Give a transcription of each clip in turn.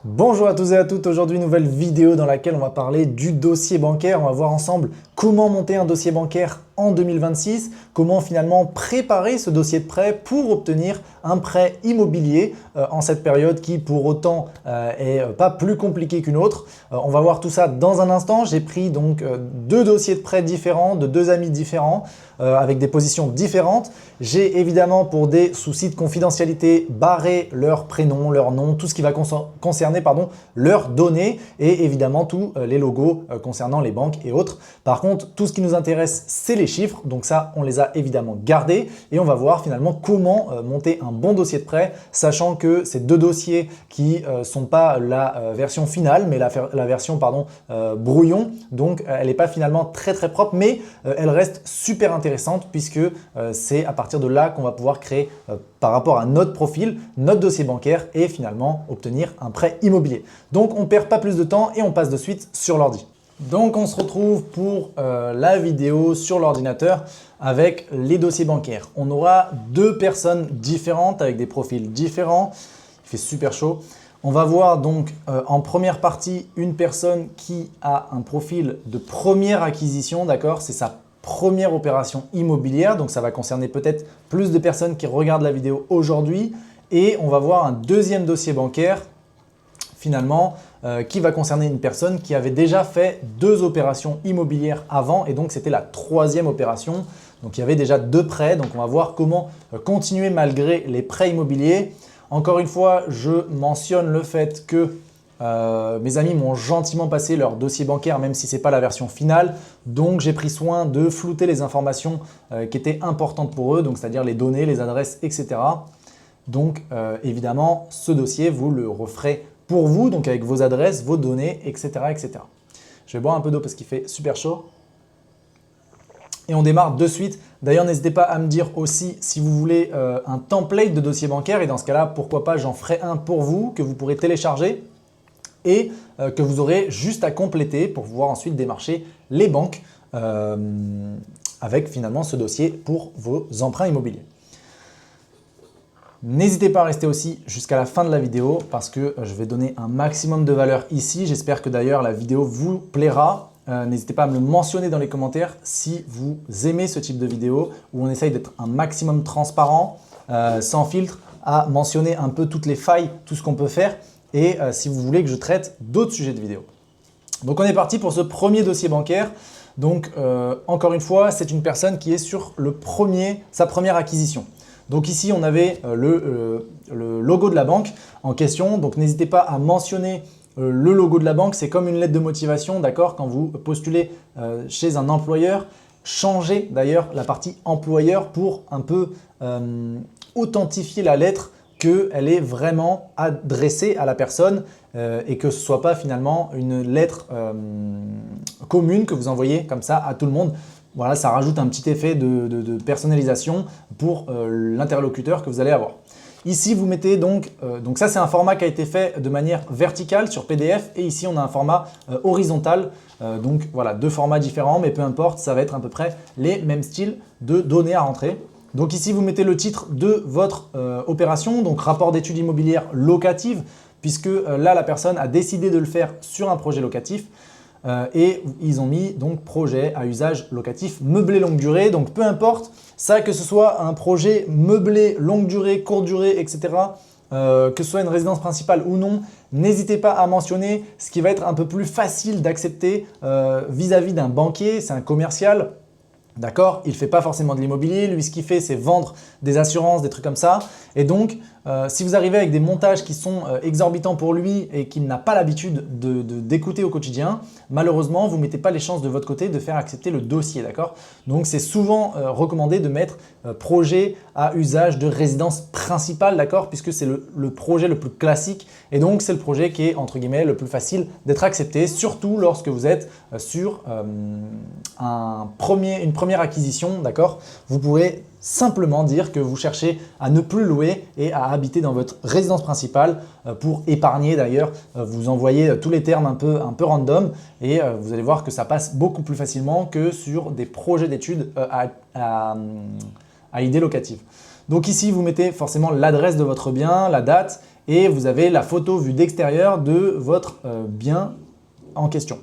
Bonjour à tous et à toutes, aujourd'hui nouvelle vidéo dans laquelle on va parler du dossier bancaire. On va voir ensemble comment monter un dossier bancaire en 2026, comment finalement préparer ce dossier de prêt pour obtenir un prêt immobilier en cette période qui pour autant est pas plus compliquée qu'une autre. On va voir tout ça dans un instant. J'ai pris donc deux dossiers de prêt différents, de deux amis différents avec des positions différentes. J'ai évidemment pour des soucis de confidentialité barré leur prénom, leur nom, tout ce qui va concerner leurs données et évidemment tous les logos concernant les banques et autres. Par contre, tout ce qui nous intéresse, c'est les chiffres. Donc ça, on les a évidemment gardés et on va voir finalement comment monter un bon dossier de prêt, sachant que ces deux dossiers qui ne sont pas la version finale, mais la version brouillon. Donc, elle n'est pas finalement très propre, mais elle reste super intéressante puisque c'est à partir de là qu'on va pouvoir créer par rapport à notre profil, notre dossier bancaire et finalement obtenir un prêt immobilier. Donc, on ne perd pas plus de temps et on passe de suite sur l'ordi. Donc, on se retrouve pour la vidéo sur l'ordinateur avec les dossiers bancaires. On aura deux personnes différentes avec des profils différents. Il fait super chaud. On va voir donc en première partie une personne qui a un profil de première acquisition, d'accord? C'est sa première opération immobilière, donc ça va concerner peut-être plus de personnes qui regardent la vidéo aujourd'hui. Et on va voir un deuxième dossier bancaire finalement qui va concerner une personne qui avait déjà fait deux opérations immobilières avant et donc c'était la troisième opération. Donc il y avait déjà deux prêts, donc on va voir comment continuer malgré les prêts immobiliers. Encore une fois, je mentionne le fait que mes amis m'ont gentiment passé leur dossier bancaire même si ce n'est pas la version finale. Donc j'ai pris soin de flouter les informations qui étaient importantes pour eux, donc c'est-à-dire les données, les adresses, etc. Donc évidemment, ce dossier, vous le referez pour vous, donc avec vos adresses, vos données, etc. etc. Je vais boire un peu d'eau parce qu'il fait super chaud. Et on démarre de suite. D'ailleurs, n'hésitez pas à me dire aussi si vous voulez un template de dossier bancaire. Et dans ce cas-là, pourquoi pas, j'en ferai un pour vous que vous pourrez télécharger et que vous aurez juste à compléter pour pouvoir ensuite démarcher les banques avec finalement ce dossier pour vos emprunts immobiliers. N'hésitez pas à rester aussi jusqu'à la fin de la vidéo parce que je vais donner un maximum de valeur ici. J'espère que d'ailleurs la vidéo vous plaira. N'hésitez pas à me le mentionner dans les commentaires si vous aimez ce type de vidéo où on essaye d'être un maximum transparent, sans filtre, à mentionner un peu toutes les failles, tout ce qu'on peut faire et si vous voulez que je traite d'autres sujets de vidéo. Donc on est parti pour ce premier dossier bancaire. Donc encore une fois, c'est une personne qui est sur sa première acquisition. Donc ici, on avait le logo de la banque en question. Donc n'hésitez pas à mentionner le logo de la banque. C'est comme une lettre de motivation, d'accord? Quand vous postulez chez un employeur, changez d'ailleurs la partie employeur pour un peu authentifier la lettre qu'elle est vraiment adressée à la personne et que ce ne soit pas finalement une lettre commune que vous envoyez comme ça à tout le monde. Voilà, ça rajoute un petit effet de personnalisation pour l'interlocuteur que vous allez avoir. Ici, vous mettez donc ça c'est un format qui a été fait de manière verticale sur PDF et ici on a un format horizontal. Donc voilà, deux formats différents mais peu importe, ça va être à peu près les mêmes styles de données à rentrer. Donc ici, vous mettez le titre de votre opération, donc rapport d'études immobilières locatives puisque là, la personne a décidé de le faire sur un projet locatif. Et ils ont mis donc projet à usage locatif meublé longue durée. Donc peu importe, ça que ce soit un projet meublé longue durée, courte durée, etc. Que ce soit une résidence principale ou non, n'hésitez pas à mentionner ce qui va être un peu plus facile d'accepter vis-à-vis d'un banquier, c'est un commercial. D'accord? Il ne fait pas forcément de l'immobilier. Lui, ce qu'il fait, c'est vendre des assurances, des trucs comme ça. Et donc, si vous arrivez avec des montages qui sont exorbitants pour lui et qu'il n'a pas l'habitude d'écouter au quotidien, malheureusement, vous ne mettez pas les chances de votre côté de faire accepter le dossier. D'accord? Donc, c'est souvent recommandé de mettre projet à usage de résidence principale, d'accord? Puisque c'est le projet le plus classique et donc c'est le projet qui est entre guillemets le plus facile d'être accepté, surtout lorsque vous êtes sur une première acquisition, d'accord? Vous pourrez simplement dire que vous cherchez à ne plus louer et à habiter dans votre résidence principale pour épargner d'ailleurs. Vous envoyez tous les termes un peu random et vous allez voir que ça passe beaucoup plus facilement que sur des projets d'études à idée locative. Donc ici, vous mettez forcément l'adresse de votre bien, la date et vous avez la photo vue d'extérieur de votre bien en question.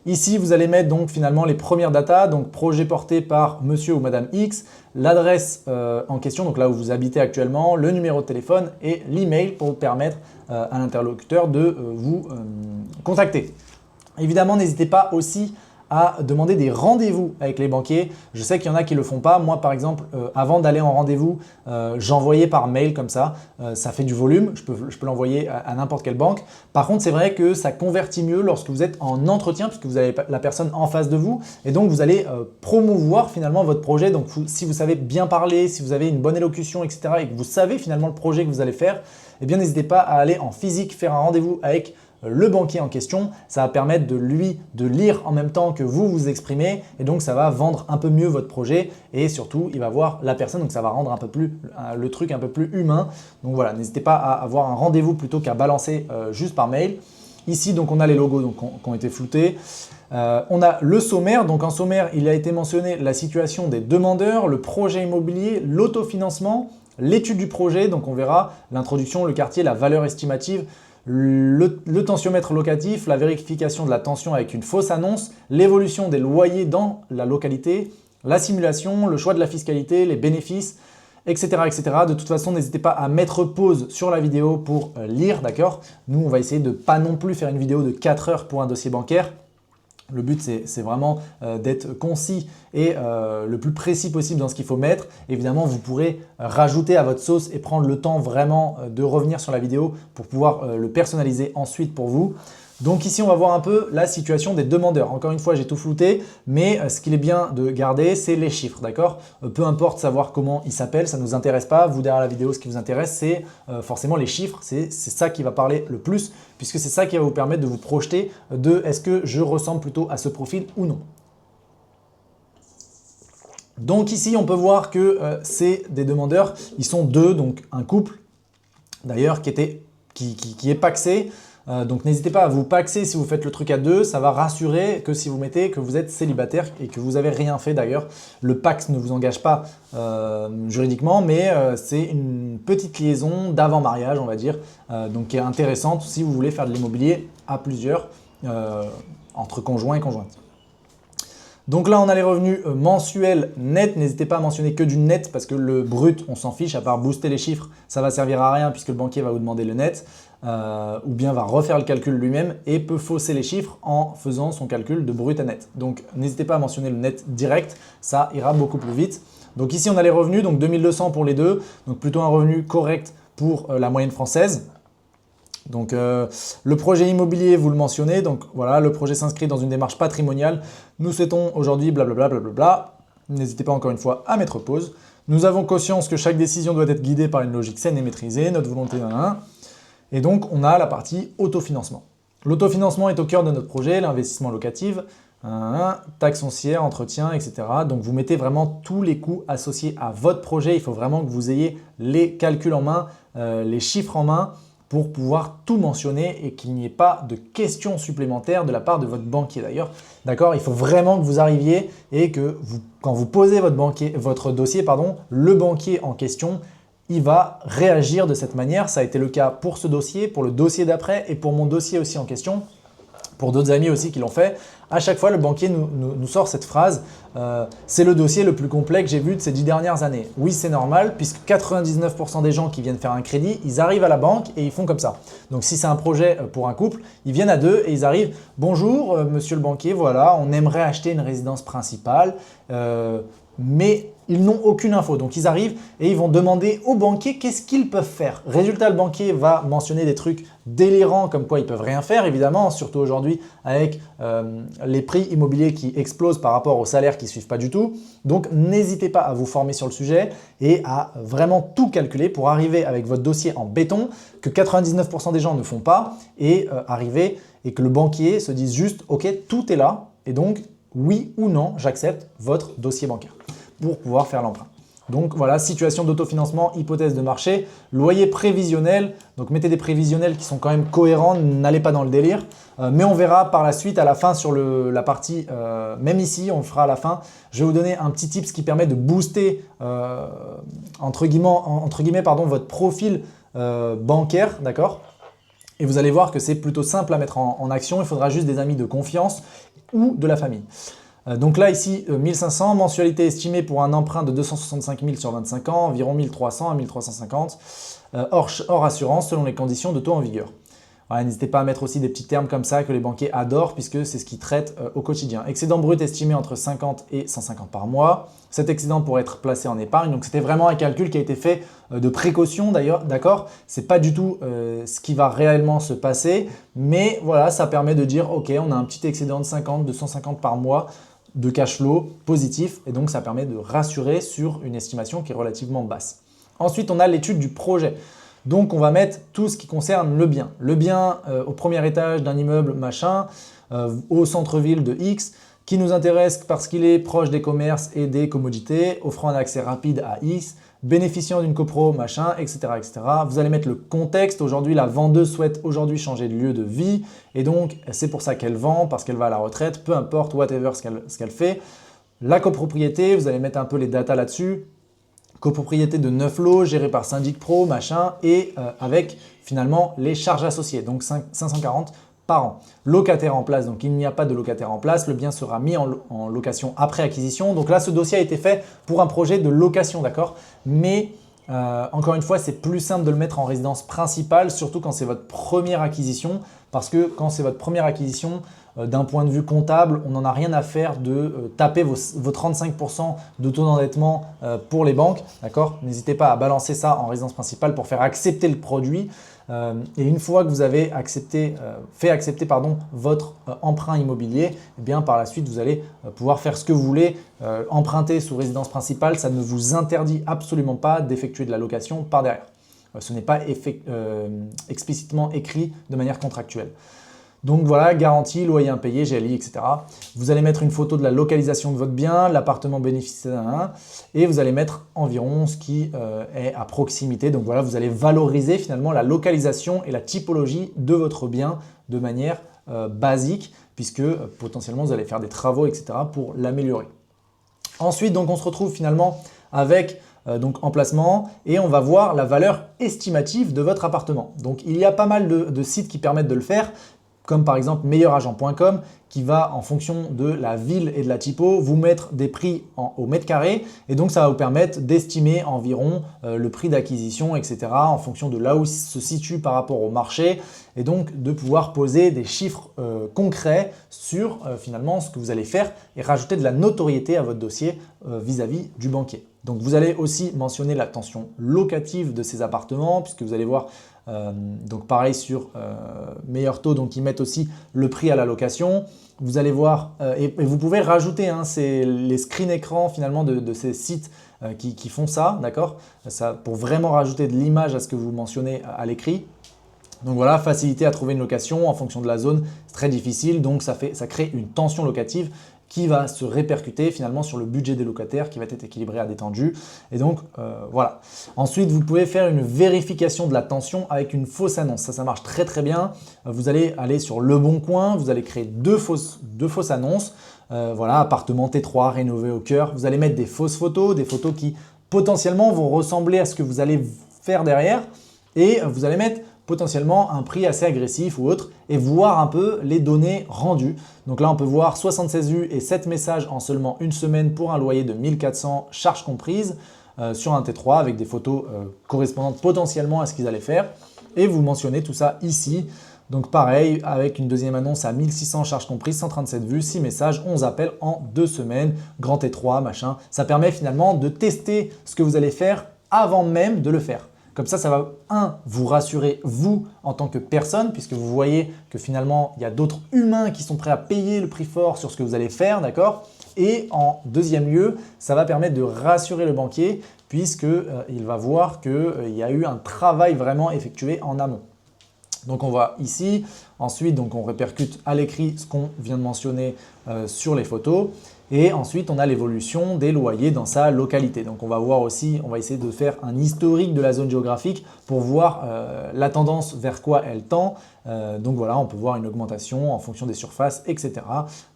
Ici, vous allez mettre donc finalement les premières datas, donc projet porté par monsieur ou madame X, l'adresse en question, donc là où vous habitez actuellement, le numéro de téléphone et l'email pour vous permettre à l'interlocuteur de vous contacter. Évidemment, n'hésitez pas aussi à demander des rendez-vous avec les banquiers. Je sais qu'il y en a qui ne le font pas. Moi, par exemple, avant d'aller en rendez-vous, j'envoyais par mail comme ça. Ça fait du volume, je peux l'envoyer à n'importe quelle banque. Par contre, c'est vrai que ça convertit mieux lorsque vous êtes en entretien puisque vous avez la personne en face de vous et donc vous allez promouvoir finalement votre projet. Donc, si vous savez bien parler, si vous avez une bonne élocution, etc. et que vous savez finalement le projet que vous allez faire, eh bien, n'hésitez pas à aller en physique, faire un rendez-vous avec le banquier en question. Ça va permettre de lui de lire en même temps que vous vous exprimez et donc ça va vendre un peu mieux votre projet et surtout il va voir la personne, donc ça va rendre un peu plus le truc un peu plus humain. Donc voilà, n'hésitez pas à avoir un rendez-vous plutôt qu'à balancer juste par mail. Ici donc on a les logos donc, qui ont été floutés. On a le sommaire, donc en sommaire il a été mentionné la situation des demandeurs, le projet immobilier, l'autofinancement, l'étude du projet, donc on verra l'introduction, le quartier, la valeur estimative, le tensiomètre locatif, la vérification de la tension avec une fausse annonce, l'évolution des loyers dans la localité, la simulation, le choix de la fiscalité, les bénéfices, etc. etc. De toute façon, n'hésitez pas à mettre pause sur la vidéo pour lire, d'accord? Nous, on va essayer de ne pas non plus faire une vidéo de 4 heures pour un dossier bancaire. Le but, c'est vraiment d'être concis et le plus précis possible dans ce qu'il faut mettre. Évidemment, vous pourrez rajouter à votre sauce et prendre le temps vraiment de revenir sur la vidéo pour pouvoir le personnaliser ensuite pour vous. Donc ici, on va voir un peu la situation des demandeurs. Encore une fois, j'ai tout flouté, mais ce qu'il est bien de garder, c'est les chiffres, d'accord? Peu importe savoir comment ils s'appellent, ça ne nous intéresse pas. Vous, derrière la vidéo, ce qui vous intéresse, c'est forcément les chiffres. C'est ça qui va parler le plus, puisque c'est ça qui va vous permettre de vous projeter de est-ce que je ressemble plutôt à ce profil ou non. Donc ici, on peut voir que c'est des demandeurs. Ils sont deux, donc un couple, d'ailleurs, qui est pacsé. Donc n'hésitez pas à vous paxer si vous faites le truc à deux, ça va rassurer que si vous mettez que vous êtes célibataire et que vous n'avez rien fait d'ailleurs. Le pax ne vous engage pas juridiquement, mais c'est une petite liaison d'avant mariage, on va dire, donc qui est intéressante si vous voulez faire de l'immobilier à plusieurs, entre conjoints et conjointes. Donc là, on a les revenus mensuels nets. N'hésitez pas à mentionner que du net parce que le brut, on s'en fiche. À part booster les chiffres, ça va servir à rien puisque le banquier va vous demander le net ou bien va refaire le calcul lui-même et peut fausser les chiffres en faisant son calcul de brut à net. Donc, n'hésitez pas à mentionner le net direct. Ça ira beaucoup plus vite. Donc ici, on a les revenus, donc 2200 pour les deux. Donc plutôt un revenu correct pour la moyenne française. Donc le projet immobilier, vous le mentionnez, donc voilà, le projet s'inscrit dans une démarche patrimoniale. Nous souhaitons aujourd'hui blablabla, blablabla. N'hésitez pas encore une fois à mettre pause. Nous avons conscience que chaque décision doit être guidée par une logique saine et maîtrisée, notre volonté d'un. Et donc on a la partie autofinancement. L'autofinancement est au cœur de notre projet, l'investissement locatif, taxes foncières, entretien, etc. Donc vous mettez vraiment tous les coûts associés à votre projet. Il faut vraiment que vous ayez les calculs en main, les chiffres en main, pour pouvoir tout mentionner et qu'il n'y ait pas de questions supplémentaires de la part de votre banquier d'ailleurs. D'accord? Il faut vraiment que vous arriviez et que quand vous posez votre dossier, le banquier en question, il va réagir de cette manière. Ça a été le cas pour ce dossier, pour le dossier d'après et pour mon dossier aussi en question. Pour d'autres amis aussi qui l'ont fait, à chaque fois le banquier nous sort cette phrase c'est le dossier le plus complet que j'ai vu de ces 10 dernières années. Oui, c'est normal puisque 99% des gens qui viennent faire un crédit, ils arrivent à la banque et ils font comme ça. Donc si c'est un projet pour un couple, ils viennent à deux et ils arrivent « Bonjour monsieur le banquier, voilà, on aimerait acheter une résidence principale mais ils n'ont aucune info. » Donc ils arrivent et ils vont demander au banquier qu'est-ce qu'ils peuvent faire. Résultat, le banquier va mentionner des trucs délirants comme quoi ils peuvent rien faire évidemment, surtout aujourd'hui avec les prix immobiliers qui explosent par rapport aux salaires qui ne suivent pas du tout. Donc n'hésitez pas à vous former sur le sujet et à vraiment tout calculer pour arriver avec votre dossier en béton que 99% des gens ne font pas et arriver et que le banquier se dise juste « Ok, tout est là et donc oui ou non, j'accepte votre dossier bancaire » pour pouvoir faire l'emprunt. Donc voilà, situation d'autofinancement, hypothèse de marché, loyer prévisionnel. Donc mettez des prévisionnels qui sont quand même cohérents, n'allez pas dans le délire. Mais on verra par la suite, à la fin sur la partie, même ici, on le fera à la fin. Je vais vous donner un petit tips qui permet de booster entre guillemets, votre profil bancaire, d'accord? Et vous allez voir que c'est plutôt simple à mettre en action. Il faudra juste des amis de confiance ou de la famille. Donc là, ici, 1500, mensualité estimée pour un emprunt de 265 000 sur 25 ans, environ 1300 à 1350, hors assurance selon les conditions de taux en vigueur. Voilà, n'hésitez pas à mettre aussi des petits termes comme ça que les banquiers adorent puisque c'est ce qu'ils traitent au quotidien. Excédent brut estimé entre 50 et 150 par mois. Cet excédent pourrait être placé en épargne. Donc c'était vraiment un calcul qui a été fait de précaution d'ailleurs, d'accord? C'est pas du tout ce qui va réellement se passer, mais voilà, ça permet de dire ok, on a un petit excédent de 50, de 150 par mois de cash flow positif et donc ça permet de rassurer sur une estimation qui est relativement basse. Ensuite, on a l'étude du projet. Donc, on va mettre tout ce qui concerne le bien. Le bien au premier étage d'un immeuble machin, au centre-ville de X, qui nous intéresse parce qu'il est proche des commerces et des commodités, offrant un accès rapide à X, bénéficiant d'une copro machin, etc., etc. Vous allez mettre le contexte. Aujourd'hui, la vendeuse souhaite aujourd'hui changer de lieu de vie et donc c'est pour ça qu'elle vend, parce qu'elle va à la retraite, peu importe, whatever ce qu'elle fait. La copropriété, vous allez mettre un peu les datas là-dessus. Copropriété de 9 lots gérée par Syndic Pro, machin, et avec finalement les charges associées, donc 540 par an. Locataire en place, donc il n'y a pas de locataire en place, le bien sera mis en location après acquisition. Donc là, ce dossier a été fait pour un projet de location, d'accord? Mais encore une fois, c'est plus simple de le mettre en résidence principale, surtout quand c'est votre première acquisition, parce que quand c'est votre première acquisition, d'un point de vue comptable, on n'en a rien à faire de taper vos 35% de taux d'endettement pour les banques. D'accord? N'hésitez pas à balancer ça en résidence principale pour faire accepter le produit. Et une fois que vous avez fait accepter votre emprunt immobilier, eh bien, par la suite, vous allez pouvoir faire ce que vous voulez. Emprunter sous résidence principale, ça ne vous interdit absolument pas d'effectuer de la location par derrière. Ce n'est pas explicitement écrit de manière contractuelle. Donc voilà, garantie, loyer impayé, GLI, etc. Vous allez mettre une photo de la localisation de votre bien, l'appartement bénéficiaire, et vous allez mettre environ ce qui est à proximité. Donc voilà, vous allez valoriser finalement la localisation et la typologie de votre bien de manière basique, puisque potentiellement vous allez faire des travaux, etc. pour l'améliorer. Ensuite, donc on se retrouve finalement avec donc emplacement et on va voir la valeur estimative de votre appartement. Donc il y a pas mal de sites qui permettent de le faire, comme par exemple meilleuragent.com qui va en fonction de la ville et de la typo vous mettre des prix au mètre carré et donc ça va vous permettre d'estimer environ le prix d'acquisition, etc. en fonction de là où il se situe par rapport au marché et donc de pouvoir poser des chiffres concrets sur finalement ce que vous allez faire et rajouter de la notoriété à votre dossier vis-à-vis du banquier. Donc vous allez aussi mentionner la tension locative de ces appartements puisque vous allez voir donc pareil sur meilleur taux, donc ils mettent aussi le prix à la location. Vous allez voir et vous pouvez rajouter c'est les screen écrans finalement de ces sites qui font ça, d'accord? Ça pour vraiment rajouter de l'image à ce que vous mentionnez à l'écrit. Donc voilà, facilité à trouver une location en fonction de la zone, c'est très difficile, donc ça crée une tension locative qui va se répercuter finalement sur le budget des locataires qui va être équilibré à détendu. Et donc voilà. Ensuite, vous pouvez faire une vérification de la tension avec une fausse annonce. Ça marche très très bien. Vous allez aller sur Le Bon Coin, vous allez créer deux fausses annonces. Voilà, appartement T3 rénové au cœur. Vous allez mettre des fausses photos, des photos qui potentiellement vont ressembler à ce que vous allez faire derrière. Et vous allez mettre potentiellement un prix assez agressif ou autre et voir un peu les données rendues. Donc là, on peut voir 76 vues et 7 messages en seulement une semaine pour un loyer de 1400 charges comprises sur un T3 avec des photos correspondantes potentiellement à ce qu'ils allaient faire. Et vous mentionnez tout ça ici. Donc pareil, avec une deuxième annonce à 1600 charges comprises, 137 vues, 6 messages, 11 appels en 2 semaines, grand T3, machin. Ça permet finalement de tester ce que vous allez faire avant même de le faire. Comme ça va, vous rassurer vous en tant que personne, puisque vous voyez que finalement, il y a d'autres humains qui sont prêts à payer le prix fort sur ce que vous allez faire, d'accord? Et en deuxième lieu, ça va permettre de rassurer le banquier, puisqu'il va voir qu'il y a eu un travail vraiment effectué en amont. Donc on voit ici, ensuite donc on répercute à l'écrit ce qu'on vient de mentionner sur les photos. Et ensuite, on a l'évolution des loyers dans sa localité. Donc, on va voir aussi, on va essayer de faire un historique de la zone géographique pour voir la tendance vers quoi elle tend. Donc voilà, on peut voir une augmentation en fonction des surfaces, etc.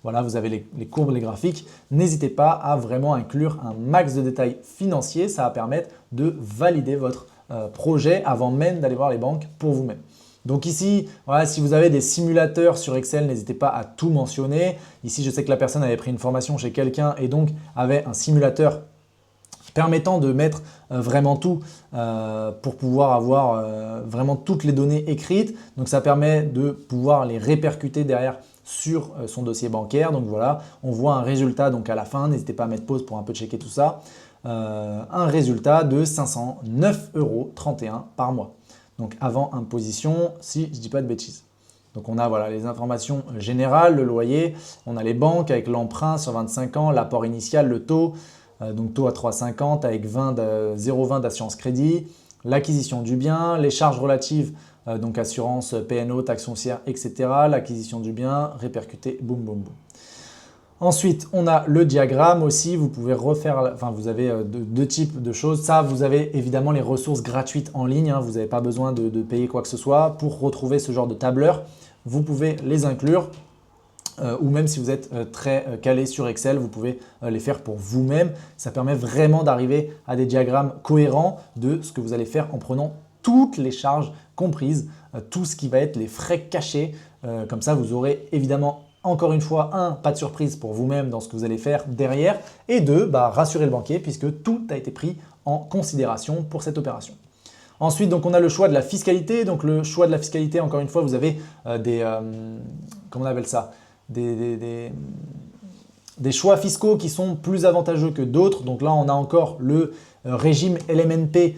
Voilà, vous avez les courbes, les graphiques. N'hésitez pas à vraiment inclure un max de détails financiers. Ça va permettre de valider votre projet avant même d'aller voir les banques pour vous-même. Donc ici, voilà, si vous avez des simulateurs sur Excel, n'hésitez pas à tout mentionner. Ici, je sais que la personne avait pris une formation chez quelqu'un et donc avait un simulateur permettant de mettre vraiment tout pour pouvoir avoir vraiment toutes les données écrites. Donc ça permet de pouvoir les répercuter derrière sur son dossier bancaire. Donc voilà, on voit un résultat donc à la fin. N'hésitez pas à mettre pause pour un peu checker tout ça. Un résultat de 509,31 € par mois. Donc avant imposition, si je ne dis pas de bêtises. Donc on a voilà, les informations générales, le loyer, on a les banques avec l'emprunt sur 25 ans, l'apport initial, le taux, donc taux à 3,50 avec 0,20 d'assurance crédit, l'acquisition du bien, les charges relatives, donc assurance, PNO, taxe foncière, etc. L'acquisition du bien, répercuté, boum, boum, boum. Ensuite, on a le diagramme aussi. Vous pouvez refaire, enfin vous avez deux types de choses. Ça, vous avez évidemment les ressources gratuites en ligne. Vous n'avez pas besoin de payer quoi que ce soit. Pour retrouver ce genre de tableur, vous pouvez les inclure. Ou même si vous êtes très calé sur Excel, vous pouvez les faire pour vous-même. Ça permet vraiment d'arriver à des diagrammes cohérents de ce que vous allez faire en prenant toutes les charges comprises, tout ce qui va être les frais cachés. Comme ça, vous aurez évidemment encore une fois, pas de surprise pour vous-même dans ce que vous allez faire derrière. Et deux, rassurer le banquier puisque tout a été pris en considération pour cette opération. Ensuite, donc, on a le choix de la fiscalité. Donc, le choix de la fiscalité, encore une fois, vous avez comment on appelle ça, des choix fiscaux qui sont plus avantageux que d'autres. Donc là, on a encore le régime LMNP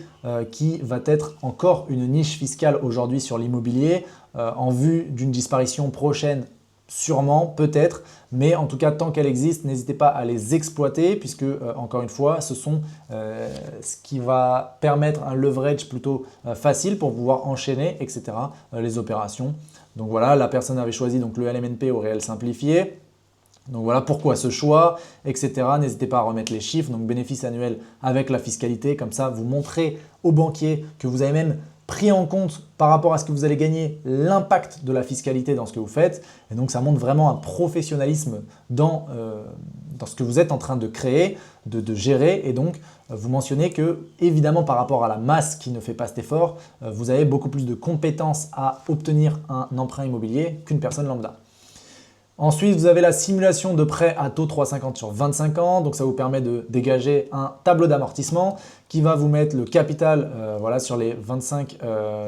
qui va être encore une niche fiscale aujourd'hui sur l'immobilier en vue d'une disparition prochaine. Sûrement, peut-être, mais en tout cas, tant qu'elle existe, n'hésitez pas à les exploiter puisque, encore une fois, ce sont ce qui va permettre un leverage plutôt facile pour pouvoir enchaîner, etc., les opérations. Donc voilà, la personne avait choisi donc, le LMNP au réel simplifié. Donc voilà pourquoi ce choix, etc. N'hésitez pas à remettre les chiffres, donc bénéfice annuel avec la fiscalité. Comme ça, vous montrez au banquier que vous avez même pris en compte par rapport à ce que vous allez gagner l'impact de la fiscalité dans ce que vous faites. Et donc, ça montre vraiment un professionnalisme dans ce que vous êtes en train de créer, de gérer. Et donc, vous mentionnez que, évidemment, par rapport à la masse qui ne fait pas cet effort, vous avez beaucoup plus de compétences à obtenir un emprunt immobilier qu'une personne lambda. Ensuite, vous avez la simulation de prêt à taux 3,50 sur 25 ans. Donc, ça vous permet de dégager un tableau d'amortissement qui va vous mettre le capital voilà, sur les 25,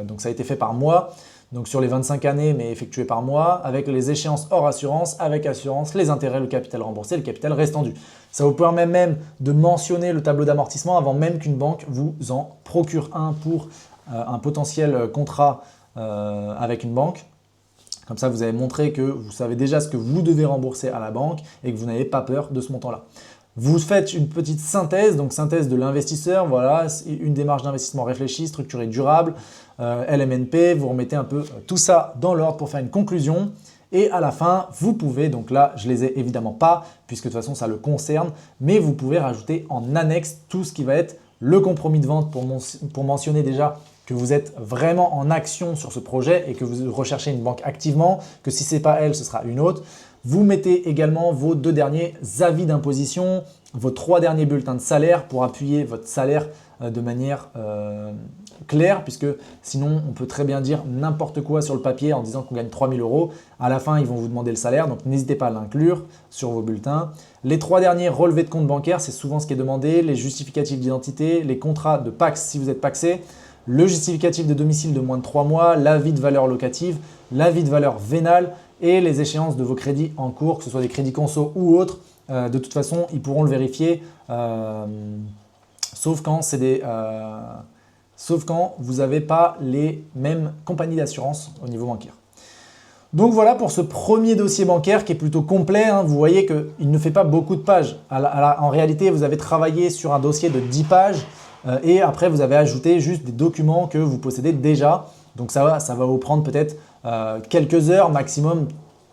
donc ça a été fait par mois, donc sur les 25 années, mais effectué par mois, avec les échéances hors assurance, avec assurance, les intérêts, le capital remboursé, le capital restendu. Ça vous permet même de mentionner le tableau d'amortissement avant même qu'une banque vous en procure un pour un potentiel contrat avec une banque. Comme ça, vous avez montré que vous savez déjà ce que vous devez rembourser à la banque et que vous n'avez pas peur de ce montant-là. Vous faites une petite synthèse, donc synthèse de l'investisseur, voilà, une démarche d'investissement réfléchie, structurée, durable, LMNP, vous remettez un peu tout ça dans l'ordre pour faire une conclusion. Et à la fin, vous pouvez, donc là, je les ai évidemment pas, puisque de toute façon, ça le concerne, mais vous pouvez rajouter en annexe tout ce qui va être le compromis de vente pour mentionner déjà que vous êtes vraiment en action sur ce projet et que vous recherchez une banque activement, que si ce n'est pas elle, ce sera une autre. Vous mettez également vos 2 derniers avis d'imposition, vos 3 derniers bulletins de salaire pour appuyer votre salaire de manière claire, puisque sinon on peut très bien dire n'importe quoi sur le papier en disant qu'on gagne 3 000 €. À la fin, ils vont vous demander le salaire, donc n'hésitez pas à l'inclure sur vos bulletins. Les 3 derniers relevés de compte bancaire, c'est souvent ce qui est demandé, les justificatifs d'identité, les contrats de Pacs si vous êtes pacsé, le justificatif de domicile de moins de 3 mois, l'avis de valeur locative, l'avis de valeur vénale et les échéances de vos crédits en cours, que ce soit des crédits conso ou autres. De toute façon, ils pourront le vérifier, sauf quand vous n'avez pas les mêmes compagnies d'assurance au niveau bancaire. Donc voilà pour ce premier dossier bancaire qui est plutôt complet. Vous voyez qu'il ne fait pas beaucoup de pages. En réalité, vous avez travaillé sur un dossier de 10 pages. Et après, vous avez ajouté juste des documents que vous possédez déjà. Donc ça va vous prendre peut-être quelques heures, maximum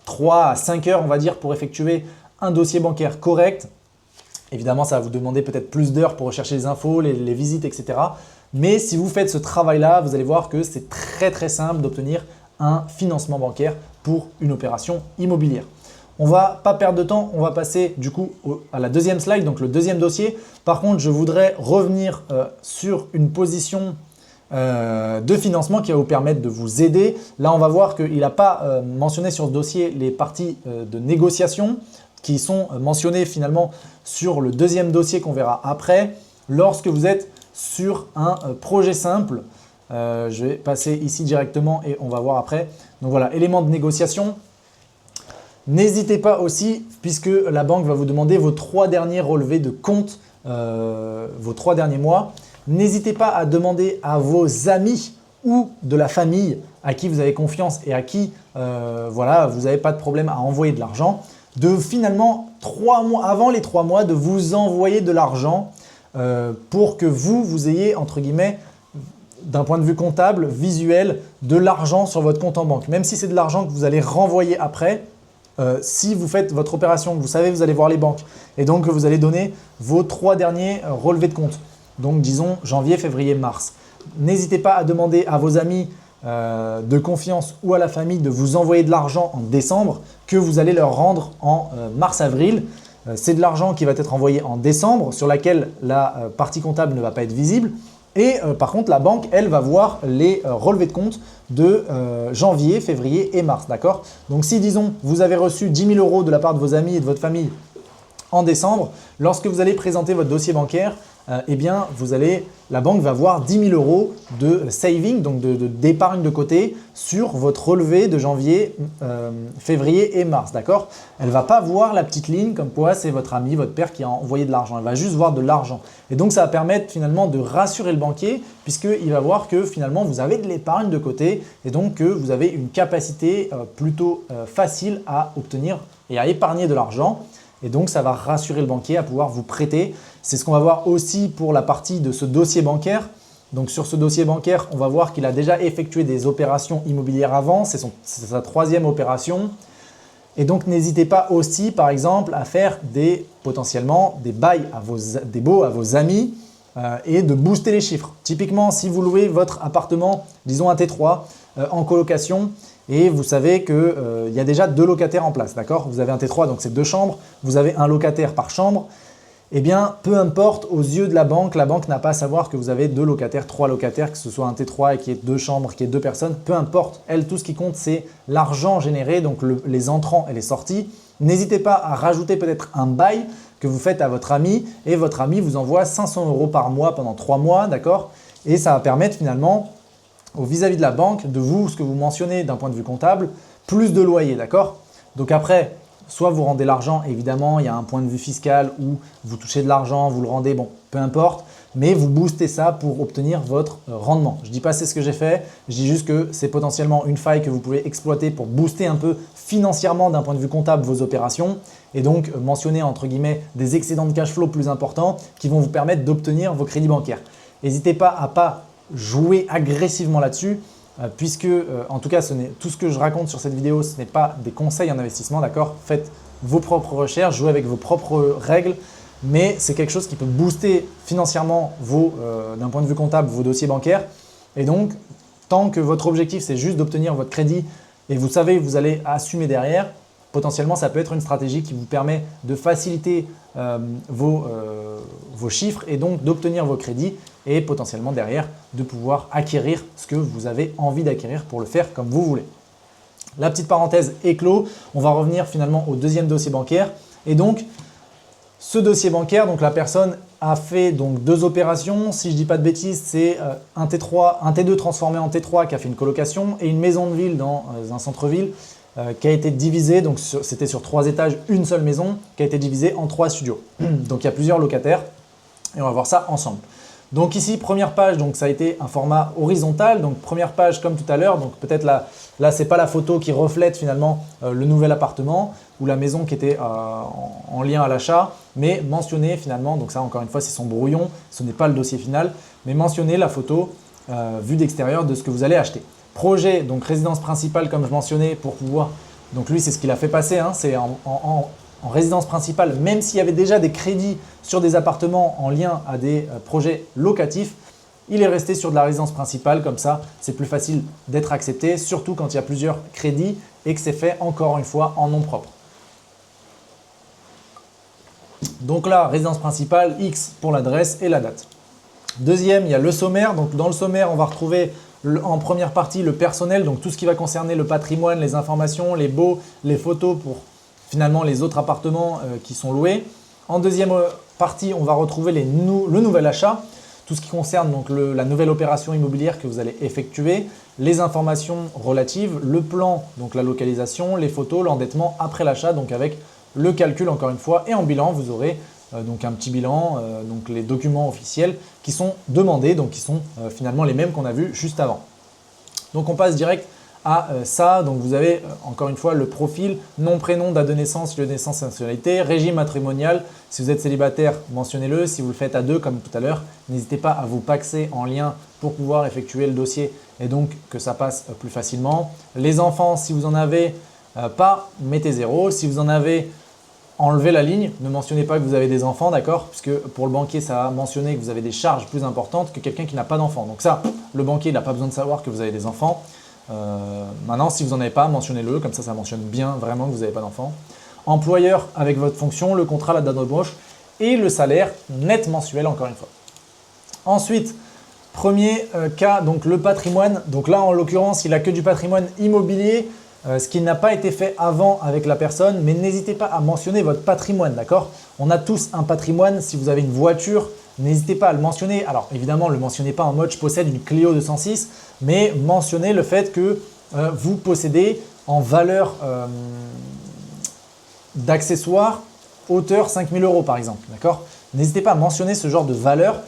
3 à 5 heures, on va dire, pour effectuer un dossier bancaire correct. Évidemment, ça va vous demander peut-être plus d'heures pour rechercher les infos, les visites, etc. Mais si vous faites ce travail-là, vous allez voir que c'est très très simple d'obtenir un financement bancaire pour une opération immobilière. On ne va pas perdre de temps, on va passer du coup à la deuxième slide, donc le deuxième dossier. Par contre, je voudrais revenir sur une position de financement qui va vous permettre de vous aider. Là, on va voir qu'il n'a pas mentionné sur ce dossier les parties de négociation qui sont mentionnées finalement sur le deuxième dossier qu'on verra après. Lorsque vous êtes sur un projet simple, je vais passer ici directement et on va voir après. Donc voilà, éléments de négociation. N'hésitez pas aussi, puisque la banque va vous demander vos 3 derniers relevés de compte, vos 3 derniers mois. N'hésitez pas à demander à vos amis ou de la famille à qui vous avez confiance et à qui voilà, vous n'avez pas de problème à envoyer de l'argent, de finalement 3 mois, avant les 3 mois, de vous envoyer de l'argent pour que vous ayez, entre guillemets, d'un point de vue comptable, visuel, de l'argent sur votre compte en banque. Même si c'est de l'argent que vous allez renvoyer après, si vous faites votre opération, que vous savez, vous allez voir les banques et donc que vous allez donner vos 3 derniers relevés de compte. Donc disons janvier, février, mars. N'hésitez pas à demander à vos amis de confiance ou à la famille de vous envoyer de l'argent en décembre que vous allez leur rendre en mars-avril. C'est de l'argent qui va être envoyé en décembre sur laquelle la partie comptable ne va pas être visible. Et par contre, la banque, elle, va voir les relevés de compte de janvier, février et mars. D'accord? Donc si, disons, vous avez reçu 10 000 € de la part de vos amis et de votre famille en décembre, lorsque vous allez présenter votre dossier bancaire, eh bien, la banque va voir 10 000 € de saving, donc d'épargne de côté sur votre relevé de janvier, février et mars. D'accord? Elle ne va pas voir la petite ligne comme quoi c'est votre ami, votre père qui a envoyé de l'argent. Elle va juste voir de l'argent. Et donc, ça va permettre finalement de rassurer le banquier puisqu'il va voir que finalement, vous avez de l'épargne de côté et donc que vous avez une capacité plutôt facile à obtenir et à épargner de l'argent. Et donc, ça va rassurer le banquier à pouvoir vous prêter. C'est ce qu'on va voir aussi pour la partie de ce dossier bancaire. Donc, sur ce dossier bancaire, on va voir qu'il a déjà effectué des opérations immobilières avant. C'est sa 3e opération. Et donc, n'hésitez pas aussi, par exemple, à faire potentiellement des bails des baux à vos amis et de booster les chiffres. Typiquement, si vous louez votre appartement, disons un T3, en colocation, et vous savez qu'il y a déjà 2 locataires en place, d'accord? Vous avez un T3, donc c'est 2 chambres, vous avez un locataire par chambre. Eh bien, peu importe, aux yeux de la banque n'a pas à savoir que vous avez 2 locataires, 3 locataires, que ce soit un T3 et qu'il y ait 2 chambres, qu'il y ait 2 personnes, peu importe. Elle, tout ce qui compte, c'est l'argent généré, donc les entrants et les sorties. N'hésitez pas à rajouter peut-être un bail que vous faites à votre ami et votre ami vous envoie 500 € par mois pendant 3 mois, d'accord? Et ça va permettre finalement vis-à-vis de la banque, ce que vous mentionnez d'un point de vue comptable, plus de loyer, d'accord? Donc après, soit vous rendez l'argent, évidemment, il y a un point de vue fiscal où vous touchez de l'argent, vous le rendez, bon, peu importe, mais vous boostez ça pour obtenir votre rendement. Je ne dis pas c'est ce que j'ai fait, je dis juste que c'est potentiellement une faille que vous pouvez exploiter pour booster un peu financièrement d'un point de vue comptable vos opérations et donc mentionner entre guillemets des excédents de cash flow plus importants qui vont vous permettre d'obtenir vos crédits bancaires. N'hésitez pas à pas jouer agressivement là-dessus puisque en tout cas tout ce que je raconte sur cette vidéo ce n'est pas des conseils en investissement, d'accord? Faites vos propres recherches, jouez avec vos propres règles, mais c'est quelque chose qui peut booster financièrement d'un point de vue comptable vos dossiers bancaires et donc tant que votre objectif c'est juste d'obtenir votre crédit et vous savez que vous allez assumer derrière, potentiellement ça peut être une stratégie qui vous permet de faciliter vos chiffres et donc d'obtenir vos crédits et potentiellement derrière de pouvoir acquérir ce que vous avez envie d'acquérir pour le faire comme vous voulez. La petite parenthèse est clos, on va revenir finalement au deuxième dossier bancaire et donc ce dossier bancaire, donc la personne a fait donc 2 opérations, si je ne dis pas de bêtises, c'est un T2 transformé en T3 qui a fait une colocation et une maison de ville dans un centre-ville qui a été divisée, donc c'était sur 3 étages, une seule maison qui a été divisée en 3 studios. Donc il y a plusieurs locataires et on va voir ça ensemble. Donc ici, première page, donc ça a été un format horizontal. Donc première page comme tout à l'heure, donc peut-être là ce n'est pas la photo qui reflète finalement le nouvel appartement ou la maison qui était en lien à l'achat, mais mentionner finalement, donc ça encore une fois c'est son brouillon, ce n'est pas le dossier final, mais mentionner la photo vue d'extérieur de ce que vous allez acheter. Projet, donc résidence principale comme je mentionnais pour pouvoir, donc lui c'est ce qu'il a fait passer, hein, c'est en résidence principale, même s'il y avait déjà des crédits sur des appartements en lien à des projets locatifs, il est resté sur de la résidence principale, comme ça c'est plus facile d'être accepté, surtout quand il y a plusieurs crédits et que c'est fait encore une fois en nom propre. Donc là, résidence principale, X pour l'adresse et la date. Deuxième, il y a le sommaire. Donc dans le sommaire, on va retrouver en première partie le personnel, donc tout ce qui va concerner le patrimoine, les informations, les baux, les photos pour finalement les autres appartements qui sont loués. En deuxième partie, on va retrouver le nouvel achat, tout ce qui concerne donc la nouvelle opération immobilière que vous allez effectuer, les informations relatives, le plan, donc la localisation, les photos, l'endettement après l'achat, donc avec le calcul encore une fois. Et en bilan, vous aurez donc un petit bilan, donc les documents officiels qui sont demandés, donc qui sont finalement les mêmes qu'on a vus juste avant. Donc on passe direct à ça. Donc vous avez encore une fois le profil, nom, prénom, date de naissance, lieu de naissance, nationalité, régime matrimonial. Si vous êtes célibataire, mentionnez-le. Si vous le faites à deux comme tout à l'heure, n'hésitez pas à vous paxer en lien pour pouvoir effectuer le dossier et donc que ça passe plus facilement. Les enfants, si vous en avez pas, mettez 0. Si vous en avez, enlevez la ligne. Ne mentionnez pas que vous avez des enfants, d'accord? Puisque pour le banquier, ça va mentionner que vous avez des charges plus importantes que quelqu'un qui n'a pas d'enfants. Donc ça, le banquier n'a pas besoin de savoir que vous avez des enfants. Maintenant, si vous n'en avez pas, mentionnez-le, comme ça mentionne bien vraiment que vous n'avez pas d'enfant. Employeur avec votre fonction, le contrat, la date d'embauche et le salaire net mensuel encore une fois. Ensuite, premier cas, donc le patrimoine. Donc là, en l'occurrence, il n'a que du patrimoine immobilier, ce qui n'a pas été fait avant avec la personne, mais n'hésitez pas à mentionner votre patrimoine, d'accord? On a tous un patrimoine. Si vous avez une voiture, n'hésitez pas à le mentionner. Alors évidemment, ne le mentionnez pas en mode « je possède une Clio 206 », mais mentionnez le fait que vous possédez en valeur d'accessoires hauteur 5 000 € par exemple. D'accord? N'hésitez pas à mentionner ce genre de valeur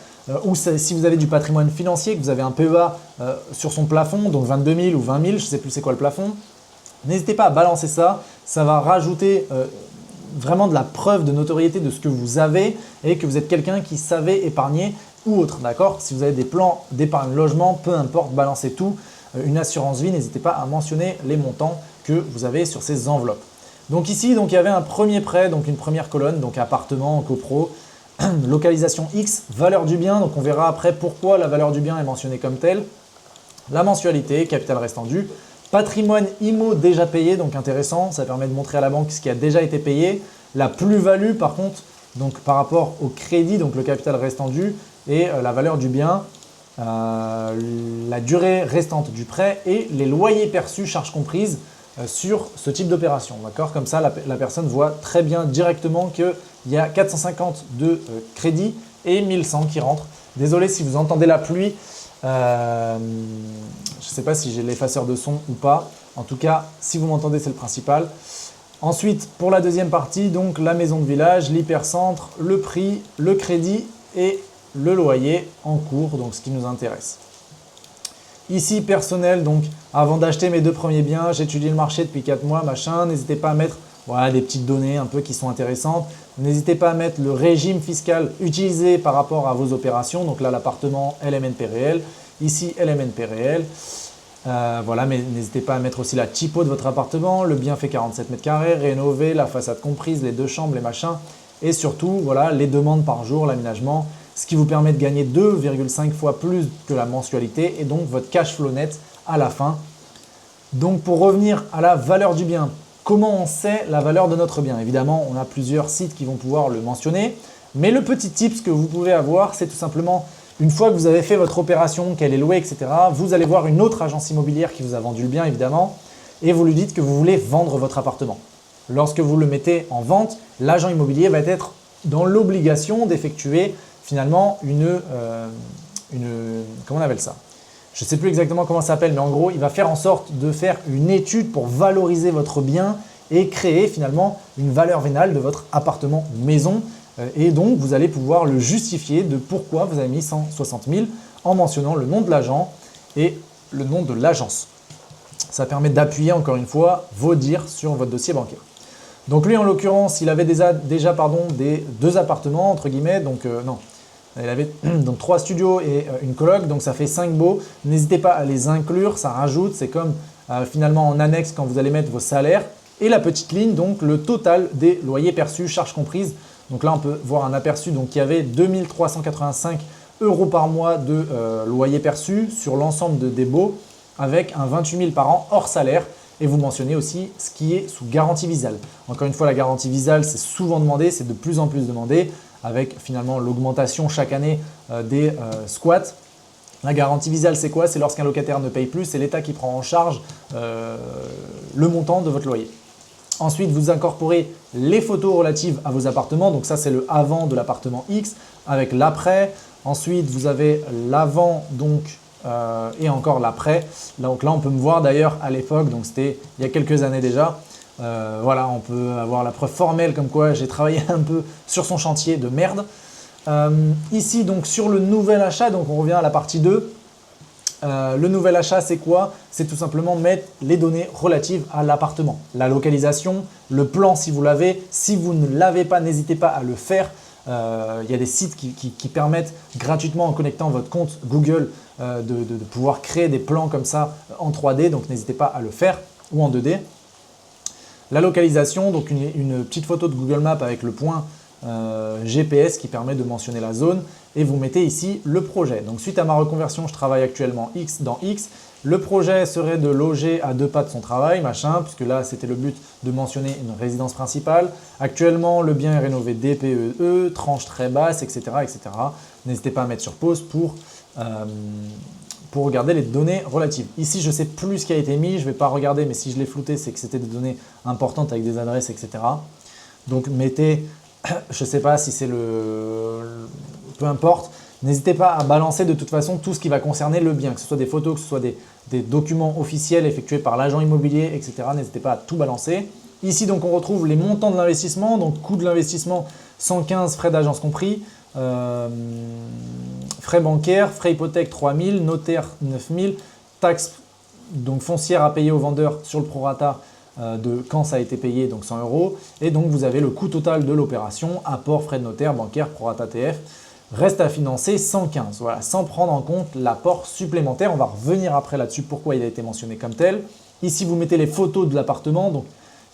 ou si vous avez du patrimoine financier, que vous avez un PEA sur son plafond, donc 22 000 ou 20 000, je ne sais plus c'est quoi le plafond. N'hésitez pas à balancer ça. Ça va rajouter vraiment de la preuve de notoriété de ce que vous avez et que vous êtes quelqu'un qui savait épargner ou autre, d'accord? Si vous avez des plans d'épargne logement, peu importe, balancez tout. Une assurance vie, n'hésitez pas à mentionner les montants que vous avez sur ces enveloppes. Donc ici, donc, il y avait un premier prêt, donc une première colonne, donc appartement, copro, localisation X, valeur du bien, donc on verra après pourquoi la valeur du bien est mentionnée comme telle. La mensualité, capital restant dû, patrimoine IMO déjà payé, donc intéressant, ça permet de montrer à la banque ce qui a déjà été payé. La plus-value par contre, donc par rapport au crédit, donc le capital restant dû et la valeur du bien, la durée restante du prêt et les loyers perçus, charges comprises sur ce type d'opération. D'accord? Comme ça, la personne voit très bien directement qu'il y a 450 de crédit et 1100 qui rentrent. Désolé si vous entendez la pluie. Je ne sais pas si j'ai l'effaceur de son ou pas. En tout cas, si vous m'entendez, c'est le principal. Ensuite, pour la deuxième partie, donc la maison de village, l'hypercentre, le prix, le crédit et le loyer en cours, donc ce qui nous intéresse. Ici, personnel, donc avant d'acheter mes 2 premiers biens, j'étudie le marché depuis 4 mois, machin. N'hésitez pas à mettre voilà, des petites données un peu qui sont intéressantes. N'hésitez pas à mettre le régime fiscal utilisé par rapport à vos opérations. Donc là, l'appartement LMNP réel, ici LMNP réel. Voilà, mais n'hésitez pas à mettre aussi la typo de votre appartement. Le bien fait 47 mètres carrés, rénové, la façade comprise, les 2 chambres, les machins. Et surtout, voilà, les demandes par jour, l'aménagement, ce qui vous permet de gagner 2,5 fois plus que la mensualité et donc votre cash flow net à la fin. Donc pour revenir à la valeur du bien, comment on sait la valeur de notre bien? Évidemment, on a plusieurs sites qui vont pouvoir le mentionner, mais le petit tips que vous pouvez avoir, c'est tout simplement une fois que vous avez fait votre opération, qu'elle est louée, etc., vous allez voir une autre agence immobilière qui vous a vendu le bien évidemment et vous lui dites que vous voulez vendre votre appartement. Lorsque vous le mettez en vente, l'agent immobilier va être dans l'obligation d'effectuer finalement comment on appelle ça? Je ne sais plus exactement comment ça s'appelle, mais en gros, il va faire en sorte de faire une étude pour valoriser votre bien et créer finalement une valeur vénale de votre appartement maison. Et donc, vous allez pouvoir le justifier de pourquoi vous avez mis 160 000 en mentionnant le nom de l'agent et le nom de l'agence. Ça permet d'appuyer encore une fois vos dires sur votre dossier bancaire. Donc lui, en l'occurrence, il avait déjà des 2 appartements, entre guillemets, donc non. Il avait donc 3 studios et une coloc, donc ça fait 5 baux. N'hésitez pas à les inclure, ça rajoute, c'est comme finalement en annexe quand vous allez mettre vos salaires. Et la petite ligne, donc le total des loyers perçus, charges comprises. Donc là, on peut voir un aperçu, donc il y avait 2 385 € par mois de loyer perçus sur l'ensemble des baux avec un 28 000 par an hors salaire. et vous mentionnez aussi ce qui est sous garantie Visale. Encore une fois, la garantie Visale, c'est souvent demandé, c'est de plus en plus demandé avec finalement l'augmentation chaque année des squats. La garantie Visale, c'est quoi? C'est lorsqu'un locataire ne paye plus, c'est l'État qui prend en charge le montant de votre loyer. Ensuite, vous incorporez les photos relatives à vos appartements. Donc ça, c'est le avant de l'appartement X avec l'après. Ensuite, vous avez l'avant et encore l'après. Donc là, on peut me voir d'ailleurs à l'époque, donc c'était il y a quelques années déjà. Voilà, on peut avoir la preuve formelle comme quoi j'ai travaillé un peu sur son chantier de merde. Ici, donc sur le nouvel achat, donc on revient à la partie 2. Le nouvel achat, c'est quoi? C'est tout simplement mettre les données relatives à l'appartement. La localisation, le plan si vous l'avez. Si vous ne l'avez pas, n'hésitez pas à le faire. Il y a des sites qui permettent gratuitement en connectant votre compte Google de pouvoir créer des plans comme ça en 3D. Donc n'hésitez pas à le faire ou en 2D. La localisation, donc une petite photo de Google Maps avec le point GPS qui permet de mentionner la zone et vous mettez ici le projet. Donc suite à ma reconversion, je travaille actuellement dans X. Le projet serait de loger à 2 pas de son travail, machin, puisque là c'était le but de mentionner une résidence principale. Actuellement, le bien est rénové DPEE, tranche très basse, etc. etc. N'hésitez pas à mettre sur pause pour regarder les données relatives. Ici, je ne sais plus ce qui a été mis, je ne vais pas regarder, mais si je l'ai flouté, c'est que c'était des données importantes avec des adresses, etc. Donc mettez, je ne sais pas si c'est peu importe, n'hésitez pas à balancer de toute façon tout ce qui va concerner le bien, que ce soit des photos, que ce soit des documents officiels effectués par l'agent immobilier, etc. N'hésitez pas à tout balancer. Ici, donc, on retrouve les montants de l'investissement, donc coût de l'investissement 115, frais d'agence compris, frais bancaires, frais hypothèque 3000, notaire 9000, taxes donc foncières à payer au vendeur sur le prorata de quand ça a été payé, donc 100 €. Et donc vous avez le coût total de l'opération, apport, frais de notaire, bancaire, prorata TF, reste à financer 115. Voilà, sans prendre en compte l'apport supplémentaire. On va revenir après là-dessus pourquoi il a été mentionné comme tel. Ici, vous mettez les photos de l'appartement, donc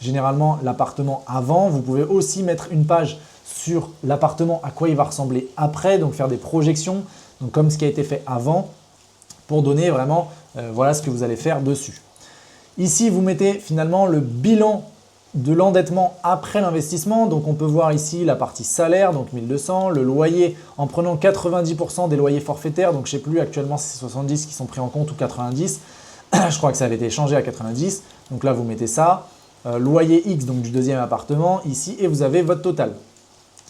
généralement l'appartement avant. Vous pouvez aussi mettre une page sur l'appartement, à quoi il va ressembler après, donc faire des projections, donc comme ce qui a été fait avant, pour donner vraiment voilà ce que vous allez faire dessus. Ici, vous mettez finalement le bilan de l'endettement après l'investissement. Donc, on peut voir ici la partie salaire, donc 1200, le loyer en prenant 90% des loyers forfaitaires. Donc, je ne sais plus actuellement si c'est 70 qui sont pris en compte ou 90. Je crois que ça avait été changé à 90. Donc là, vous mettez ça. Loyer X, donc du deuxième appartement ici et vous avez votre total.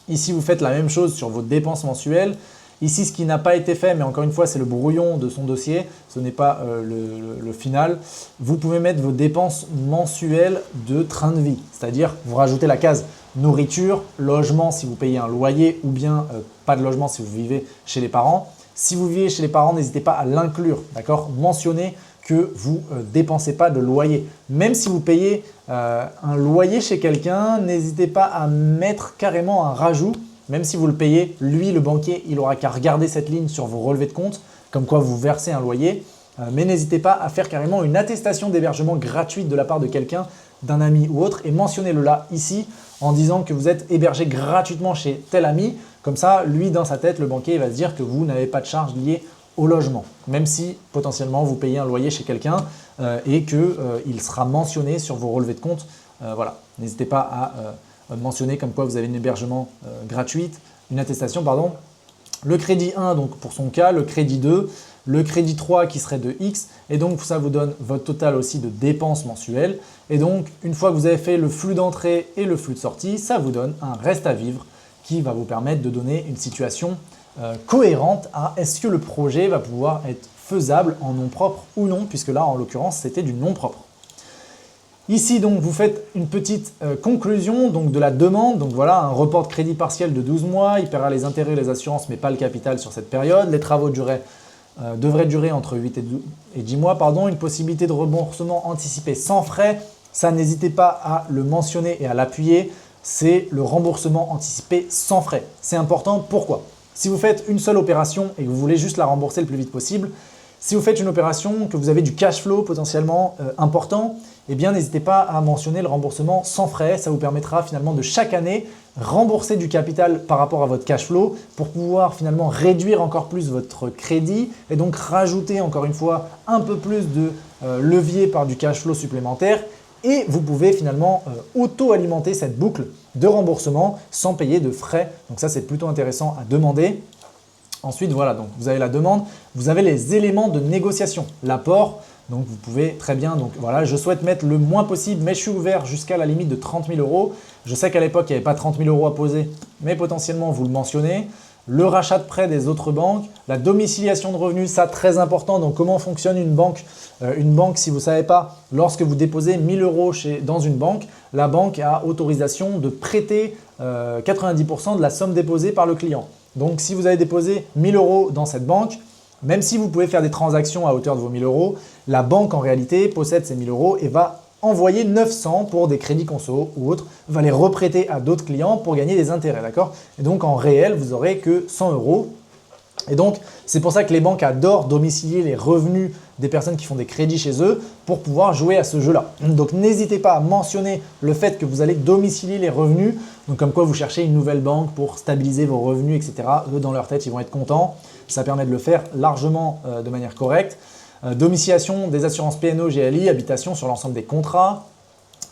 Ici, vous faites la même chose sur vos dépenses mensuelles. Ici, ce qui n'a pas été fait, mais encore une fois, c'est le brouillon de son dossier, ce n'est pas le final. Vous pouvez mettre vos dépenses mensuelles de train de vie, c'est-à-dire vous rajoutez la case nourriture, logement si vous payez un loyer ou bien pas de logement si vous vivez chez les parents. Si vous vivez chez les parents, n'hésitez pas à l'inclure, d'accord? Mentionnez que vous ne dépensez pas de loyer. Même si vous payez un loyer chez quelqu'un, n'hésitez pas à mettre carrément un rajout. Même si vous le payez, lui, le banquier, il aura qu'à regarder cette ligne sur vos relevés de compte, comme quoi vous versez un loyer. Mais n'hésitez pas à faire carrément une attestation d'hébergement gratuite de la part de quelqu'un, d'un ami ou autre, et mentionnez-le là, ici, en disant que vous êtes hébergé gratuitement chez tel ami. Comme ça, lui, dans sa tête, le banquier il va se dire que vous n'avez pas de charge liée au logement, même si potentiellement vous payez un loyer chez quelqu'un et qu'il sera mentionné sur vos relevés de compte. Voilà, n'hésitez pas à mentionner comme quoi vous avez un hébergement gratuit, une attestation, pardon. Le crédit 1, donc pour son cas, le crédit 2, le crédit 3 qui serait de X, et donc ça vous donne votre total aussi de dépenses mensuelles. Et donc, une fois que vous avez fait le flux d'entrée et le flux de sortie, ça vous donne un reste à vivre qui va vous permettre de donner une situation cohérente à est-ce que le projet va pouvoir être faisable en nom propre ou non, puisque là, en l'occurrence, c'était du nom propre. Ici, donc, vous faites une petite conclusion donc, de la demande. Donc voilà, un report de crédit partiel de 12 mois. Il paiera les intérêts et les assurances, mais pas le capital sur cette période. Les travaux devraient durer entre 8 et 10 mois. Une possibilité de remboursement anticipé sans frais. Ça, n'hésitez pas à le mentionner et à l'appuyer. C'est le remboursement anticipé sans frais. C'est important. Pourquoi? Si vous faites une seule opération et que vous voulez juste la rembourser le plus vite possible, si vous faites une opération, que vous avez du cash flow potentiellement important, eh bien n'hésitez pas à mentionner le remboursement sans frais. Ça vous permettra finalement de chaque année rembourser du capital par rapport à votre cash flow pour pouvoir finalement réduire encore plus votre crédit et donc rajouter encore une fois un peu plus de levier par du cash flow supplémentaire et vous pouvez finalement auto-alimenter cette boucle de remboursement sans payer de frais. Donc ça, c'est plutôt intéressant à demander. Ensuite, voilà, donc vous avez la demande, vous avez les éléments de négociation, l'apport. Donc vous pouvez très bien, donc voilà, je souhaite mettre le moins possible, mais je suis ouvert jusqu'à la limite de 30 000 euros. Je sais qu'à l'époque, il n'y avait pas 30 000 euros à poser, mais potentiellement, vous le mentionnez. Le rachat de prêts des autres banques, la domiciliation de revenus, ça très important. Donc comment fonctionne une banque? Une banque, si vous ne savez pas, lorsque vous déposez 1 000 euros dans une banque, la banque a autorisation de prêter 90% de la somme déposée par le client. Donc si vous avez déposé 1 000 euros dans cette banque, même si vous pouvez faire des transactions à hauteur de vos 1 000 euros, la banque en réalité possède ces 1 000 euros et va envoyer 900 pour des crédits conso ou autres, va les reprêter à d'autres clients pour gagner des intérêts, d'accord? Et donc en réel, vous n'aurez que 100 euros. Et donc, c'est pour ça que les banques adorent domicilier les revenus des personnes qui font des crédits chez eux pour pouvoir jouer à ce jeu-là. Donc, n'hésitez pas à mentionner le fait que vous allez domicilier les revenus, donc comme quoi vous cherchez une nouvelle banque pour stabiliser vos revenus, etc. Eux, dans leur tête, ils vont être contents. Ça permet de le faire largement de manière correcte. Domiciliation des assurances P&O, GLI, habitation sur l'ensemble des contrats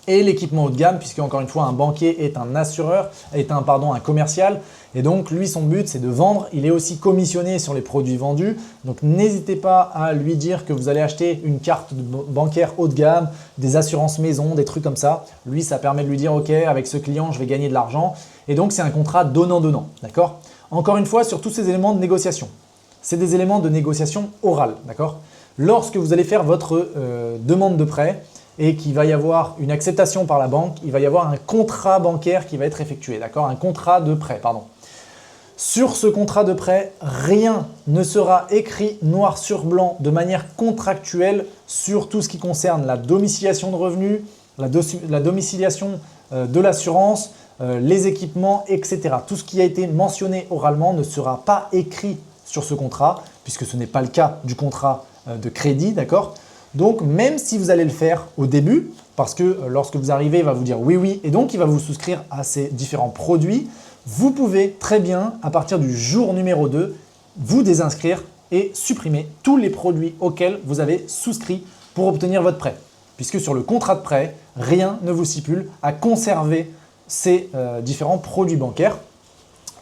et l'équipement haut de gamme, puisque encore une fois, un banquier est un assureur, un commercial. Et donc, lui, son but, c'est de vendre. Il est aussi commissionné sur les produits vendus. Donc, n'hésitez pas à lui dire que vous allez acheter une carte bancaire haut de gamme, des assurances maison, des trucs comme ça. Lui, ça permet de lui dire, OK, avec ce client, je vais gagner de l'argent. Et donc, c'est un contrat donnant-donnant, d'accord? Encore une fois, sur tous ces éléments de négociation. C'est des éléments de négociation orale, d'accord? Lorsque vous allez faire votre demande de prêt et qu'il va y avoir une acceptation par la banque, il va y avoir un contrat bancaire qui va être effectué, d'accord? Un contrat de prêt, pardon. Sur ce contrat de prêt, rien ne sera écrit noir sur blanc de manière contractuelle sur tout ce qui concerne la domiciliation de revenus, la domiciliation de l'assurance, les équipements, etc. Tout ce qui a été mentionné oralement ne sera pas écrit sur ce contrat, puisque ce n'est pas le cas du contrat de crédit, d'accord? Donc, même si vous allez le faire au début, parce que lorsque vous arrivez, il va vous dire oui, oui, et donc il va vous souscrire à ces différents produits, vous pouvez très bien, à partir du jour numéro 2, vous désinscrire et supprimer tous les produits auxquels vous avez souscrit pour obtenir votre prêt. Puisque sur le contrat de prêt, rien ne vous stipule à conserver ces différents produits bancaires.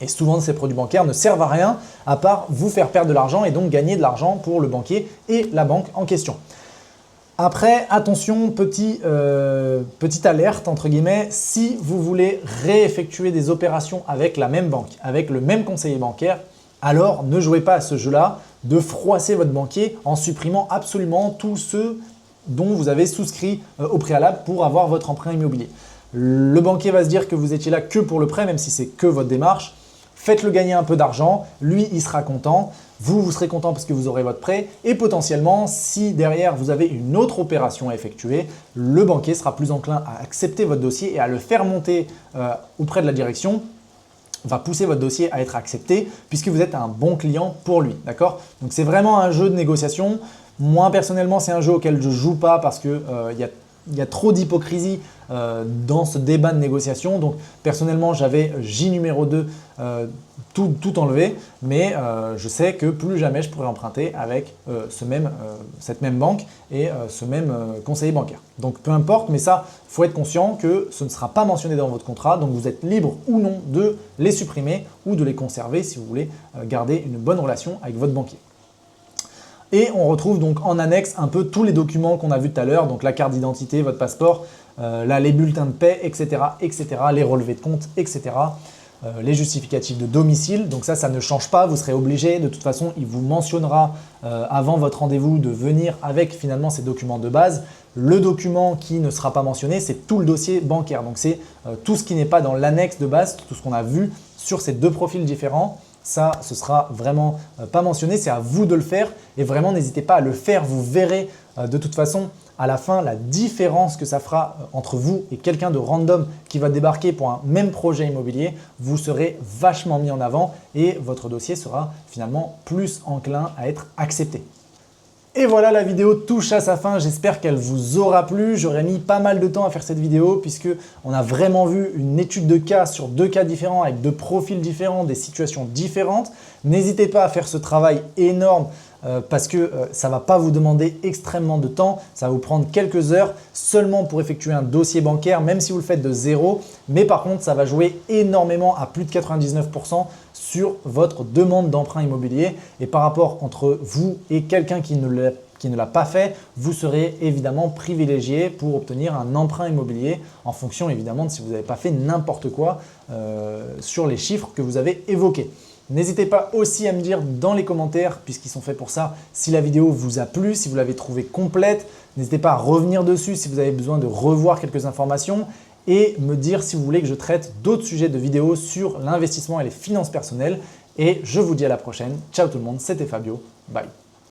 Et souvent, ces produits bancaires ne servent à rien à part vous faire perdre de l'argent et donc gagner de l'argent pour le banquier et la banque en question. Après, attention, petite alerte entre guillemets, si vous voulez réeffectuer des opérations avec la même banque, avec le même conseiller bancaire, alors ne jouez pas à ce jeu-là de froisser votre banquier en supprimant absolument tous ceux dont vous avez souscrit au préalable pour avoir votre emprunt immobilier. Le banquier va se dire que vous étiez là que pour le prêt, même si c'est que votre démarche. Faites-le gagner un peu d'argent, lui il sera content, vous serez content parce que vous aurez votre prêt et potentiellement si derrière vous avez une autre opération à effectuer, le banquier sera plus enclin à accepter votre dossier et à le faire monter auprès de la direction, va pousser votre dossier à être accepté puisque vous êtes un bon client pour lui, d'accord? Donc c'est vraiment un jeu de négociation. Moi personnellement c'est un jeu auquel je ne joue pas parce qu'il y a trop d'hypocrisie dans ce débat de négociation. Donc personnellement, j'avais J numéro 2 tout enlevé, mais je sais que plus jamais je pourrais emprunter avec cette même banque et ce même conseiller bancaire. Donc peu importe, mais ça, il faut être conscient que ce ne sera pas mentionné dans votre contrat, donc vous êtes libre ou non de les supprimer ou de les conserver si vous voulez garder une bonne relation avec votre banquier. Et on retrouve donc en annexe un peu tous les documents qu'on a vus tout à l'heure, donc la carte d'identité, votre passeport, là les bulletins de paie, etc., etc., les relevés de compte, etc., les justificatifs de domicile. Donc ça ne change pas, vous serez obligé, de toute façon, il vous mentionnera avant votre rendez-vous de venir avec finalement ces documents de base. Le document qui ne sera pas mentionné, c'est tout le dossier bancaire. Donc c'est tout ce qui n'est pas dans l'annexe de base, tout ce qu'on a vu sur ces deux profils différents. Ça, ce sera vraiment pas mentionné, c'est à vous de le faire et vraiment n'hésitez pas à le faire. Vous verrez de toute façon à la fin la différence que ça fera entre vous et quelqu'un de random qui va débarquer pour un même projet immobilier. Vous serez vachement mis en avant et votre dossier sera finalement plus enclin à être accepté. Et voilà, la vidéo touche à sa fin, j'espère qu'elle vous aura plu. J'aurais mis pas mal de temps à faire cette vidéo puisque on a vraiment vu une étude de cas sur deux cas différents avec deux profils différents, des situations différentes. N'hésitez pas à faire ce travail énorme parce que ça ne va pas vous demander extrêmement de temps. Ça va vous prendre quelques heures seulement pour effectuer un dossier bancaire, même si vous le faites de zéro. Mais par contre, ça va jouer énormément à plus de 99% sur votre demande d'emprunt immobilier. Et par rapport entre vous et quelqu'un qui ne l'a pas fait, vous serez évidemment privilégié pour obtenir un emprunt immobilier en fonction évidemment de si vous n'avez pas fait n'importe quoi sur les chiffres que vous avez évoqués. N'hésitez pas aussi à me dire dans les commentaires, puisqu'ils sont faits pour ça, si la vidéo vous a plu, si vous l'avez trouvée complète. N'hésitez pas à revenir dessus si vous avez besoin de revoir quelques informations et me dire si vous voulez que je traite d'autres sujets de vidéos sur l'investissement et les finances personnelles. Et je vous dis à la prochaine. Ciao tout le monde, c'était Fabio. Bye.